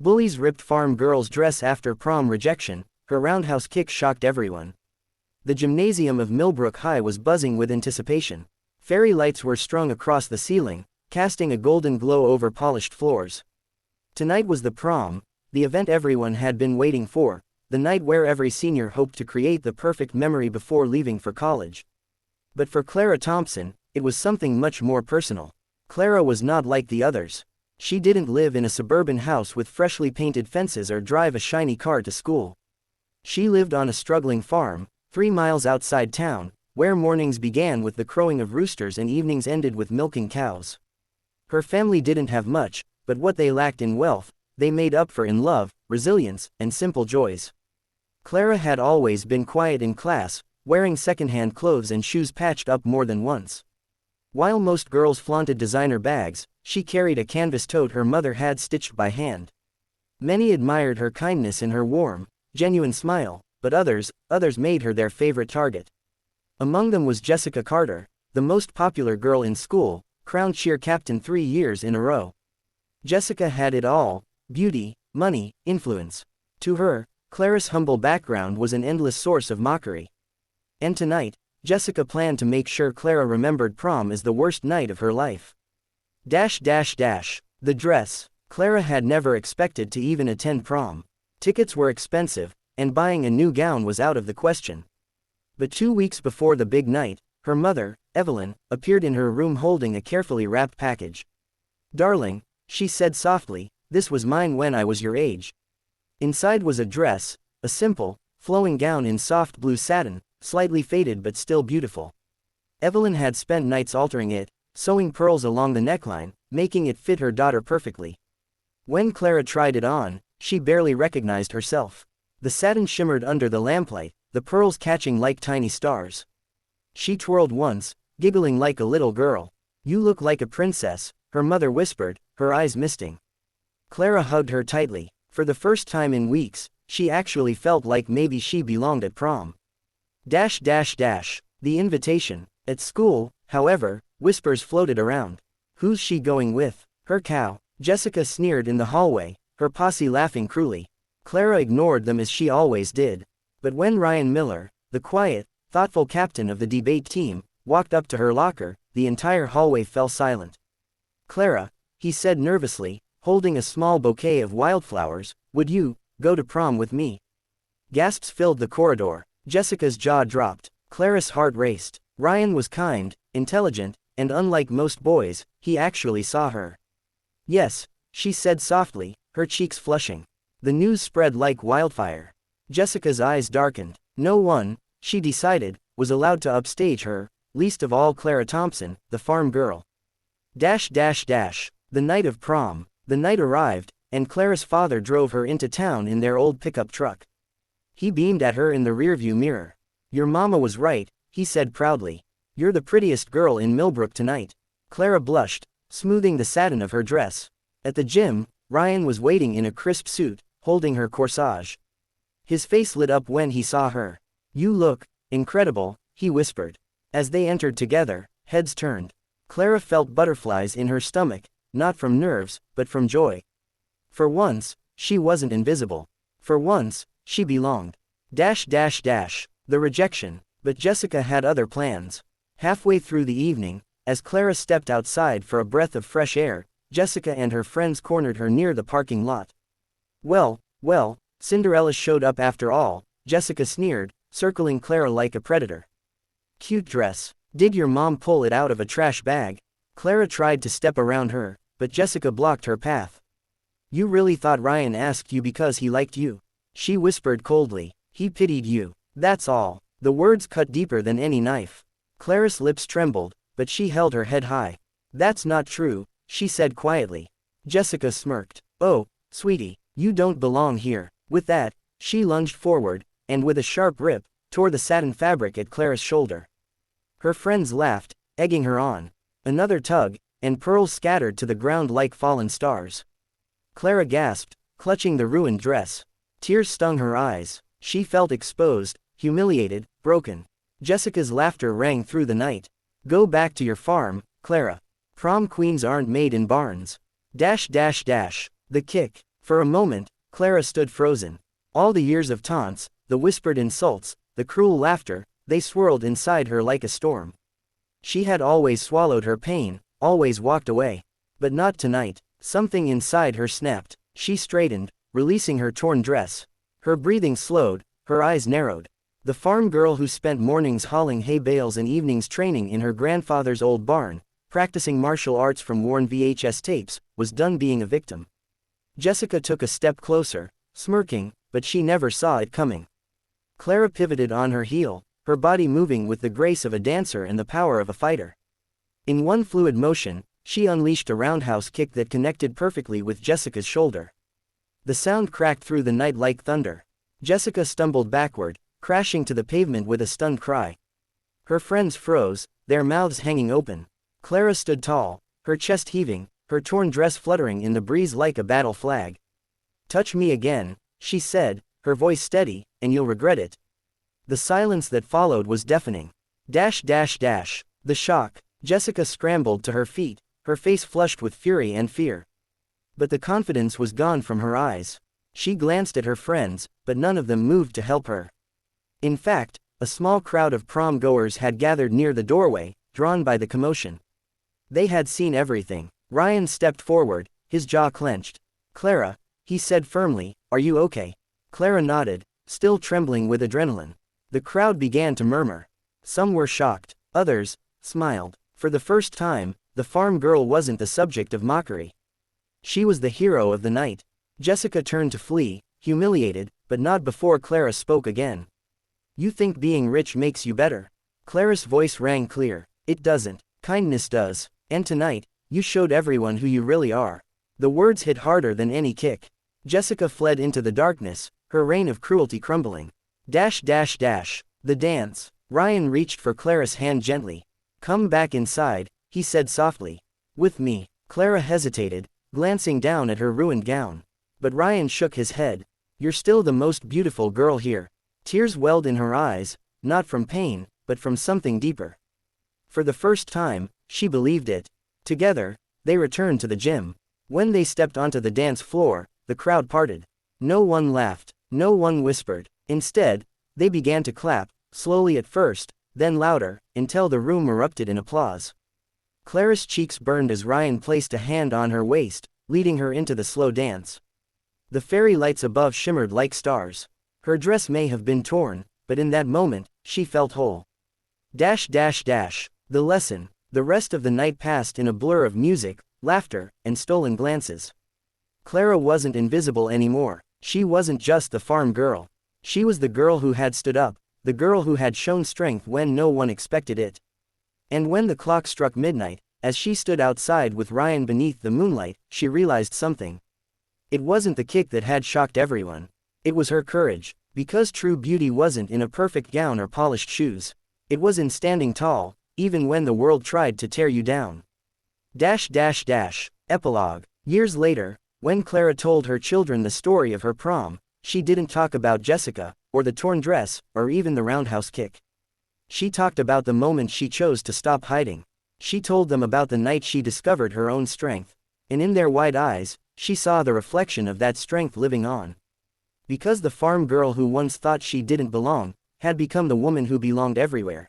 Bullies ripped farm girl's dress after prom rejection. Her roundhouse kick shocked everyone. The gymnasium of Millbrook High was buzzing with anticipation. Fairy lights were strung across the ceiling, casting a golden glow over polished floors. Tonight was the prom, the event everyone had been waiting for, the night where every senior hoped to create the perfect memory before leaving for college. But for Clara Thompson, it was something much more personal. Clara was not like the others. She didn't live in a suburban house with freshly painted fences or drive a shiny car to school. She lived on a struggling farm, 3 miles outside town, where mornings began with the crowing of roosters and evenings ended with milking cows. Her family didn't have much, but what they lacked in wealth, they made up for in love, resilience, and simple joys. Clara had always been quiet in class, wearing secondhand clothes and shoes patched up more than once. While most girls flaunted designer bags, she carried a canvas tote her mother had stitched by hand. Many admired her kindness and her warm, genuine smile, but others made her their favorite target. Among them was Jessica Carter, the most popular girl in school, crowned cheer captain 3 years in a row. Jessica had it all: beauty, money, influence. To her, Clara's humble background was an endless source of mockery. And tonight, Jessica planned to make sure Clara remembered prom as the worst night of her life. The dress. Clara had never expected to even attend prom. Tickets were expensive, and buying a new gown was out of the question. But 2 weeks before the big night, her mother, Evelyn, appeared in her room holding a carefully wrapped package. "Darling," she said softly, "this was mine when I was your age." Inside was a dress, a simple, flowing gown in soft blue satin, slightly faded but still beautiful. Evelyn had spent nights altering it, sewing pearls along the neckline, making it fit her daughter perfectly. When Clara tried it on, she barely recognized herself. The satin shimmered under the lamplight, the pearls catching like tiny stars. She twirled once, giggling like a little girl. "You look like a princess," her mother whispered, her eyes misting. Clara hugged her tightly. For the first time in weeks, she actually felt like maybe she belonged at prom. The invitation. At school, however, whispers floated around. "Who's she going with? Her cow?" Jessica sneered in the hallway, her posse laughing cruelly. Clara ignored them as she always did. But when Ryan Miller, the quiet, thoughtful captain of the debate team, walked up to her locker, the entire hallway fell silent. "Clara," he said nervously, holding a small bouquet of wildflowers, "would you go to prom with me?" Gasps filled the corridor. Jessica's jaw dropped. Clara's heart raced. Ryan was kind, intelligent, and unlike most boys, he actually saw her. "Yes," she said softly, her cheeks flushing. The news spread like wildfire. Jessica's eyes darkened. No one, she decided, was allowed to upstage her, least of all Clara Thompson, the farm girl. The night of prom. The night arrived, and Clara's father drove her into town in their old pickup truck. He beamed at her in the rearview mirror. "Your mama was right," he said proudly. "You're the prettiest girl in Millbrook tonight." Clara blushed, smoothing the satin of her dress. At the gym, Ryan was waiting in a crisp suit, holding her corsage. His face lit up when he saw her. "You look incredible," he whispered. As they entered together, heads turned. Clara felt butterflies in her stomach, not from nerves, but from joy. For once, she wasn't invisible. For once, she belonged. The rejection. But Jessica had other plans. Halfway through the evening, as Clara stepped outside for a breath of fresh air, Jessica and her friends cornered her near the parking lot. Well, Cinderella showed up after all," Jessica sneered, circling Clara like a predator. "Cute dress. Did your mom pull it out of a trash bag?" Clara tried to step around her, but Jessica blocked her path. "You really thought Ryan asked you because he liked you?" she whispered coldly. "He pitied you. That's all." The words cut deeper than any knife. Clara's lips trembled, but she held her head high. "That's not true," she said quietly. Jessica smirked. "Oh, sweetie, you don't belong here." With that, she lunged forward, and with a sharp rip, tore the satin fabric at Clara's shoulder. Her friends laughed, egging her on. Another tug, and pearls scattered to the ground like fallen stars. Clara gasped, clutching the ruined dress. Tears stung her eyes. She felt exposed, humiliated, broken. Jessica's laughter rang through the night. "Go back to your farm, Clara. Prom queens aren't made in barns." The kick. For a moment, Clara stood frozen. All the years of taunts, the whispered insults, the cruel laughter, they swirled inside her like a storm. She had always swallowed her pain, always walked away. But not tonight. Something inside her snapped. She straightened, releasing her torn dress. Her breathing slowed, her eyes narrowed. The farm girl who spent mornings hauling hay bales and evenings training in her grandfather's old barn, practicing martial arts from worn VHS tapes, was done being a victim. Jessica took a step closer, smirking, but she never saw it coming. Clara pivoted on her heel, her body moving with the grace of a dancer and the power of a fighter. In one fluid motion, she unleashed a roundhouse kick that connected perfectly with Jessica's shoulder. The sound cracked through the night like thunder. Jessica stumbled backward, crashing to the pavement with a stunned cry. Her friends froze, their mouths hanging open. Clara stood tall, her chest heaving, her torn dress fluttering in the breeze like a battle flag. "Touch me again," she said, her voice steady, "and you'll regret it." The silence that followed was deafening. The shock. Jessica scrambled to her feet, her face flushed with fury and fear. But the confidence was gone from her eyes. She glanced at her friends, but none of them moved to help her. In fact, a small crowd of prom goers had gathered near the doorway, drawn by the commotion. They had seen everything. Ryan stepped forward, his jaw clenched. "Clara," he said firmly, "are you okay?" Clara nodded, still trembling with adrenaline. The crowd began to murmur. Some were shocked, others smiled. For the first time, the farm girl wasn't the subject of mockery. She was the hero of the night. Jessica turned to flee, humiliated, but not before Clara spoke again. "You think being rich makes you better?" Clara's voice rang clear. "It doesn't. Kindness does. And tonight, you showed everyone who you really are." The words hit harder than any kick. Jessica fled into the darkness, her reign of cruelty crumbling. The dance. Ryan reached for Clara's hand gently. "Come back inside," he said softly. "With me." Clara hesitated, glancing down at her ruined gown. But Ryan shook his head. "You're still the most beautiful girl here." Tears welled in her eyes, not from pain, but from something deeper. For the first time, she believed it. Together, they returned to the gym. When they stepped onto the dance floor, the crowd parted. No one laughed, no one whispered. Instead, they began to clap, slowly at first, then louder, until the room erupted in applause. Clara's cheeks burned as Ryan placed a hand on her waist, leading her into the slow dance. The fairy lights above shimmered like stars. Her dress may have been torn, but in that moment, she felt whole. The lesson. The rest of the night passed in a blur of music, laughter, and stolen glances. Clara wasn't invisible anymore. She wasn't just the farm girl. She was the girl who had stood up, the girl who had shown strength when no one expected it. And when the clock struck midnight, as she stood outside with Ryan beneath the moonlight, she realized something. It wasn't the kick that had shocked everyone. It was her courage, because true beauty wasn't in a perfect gown or polished shoes. It was in standing tall, even when the world tried to tear you down. Epilogue. Years later, when Clara told her children the story of her prom, she didn't talk about Jessica, or the torn dress, or even the roundhouse kick. She talked about the moment she chose to stop hiding. She told them about the night she discovered her own strength. And in their wide eyes, she saw the reflection of that strength living on. Because the farm girl who once thought she didn't belong, had become the woman who belonged everywhere.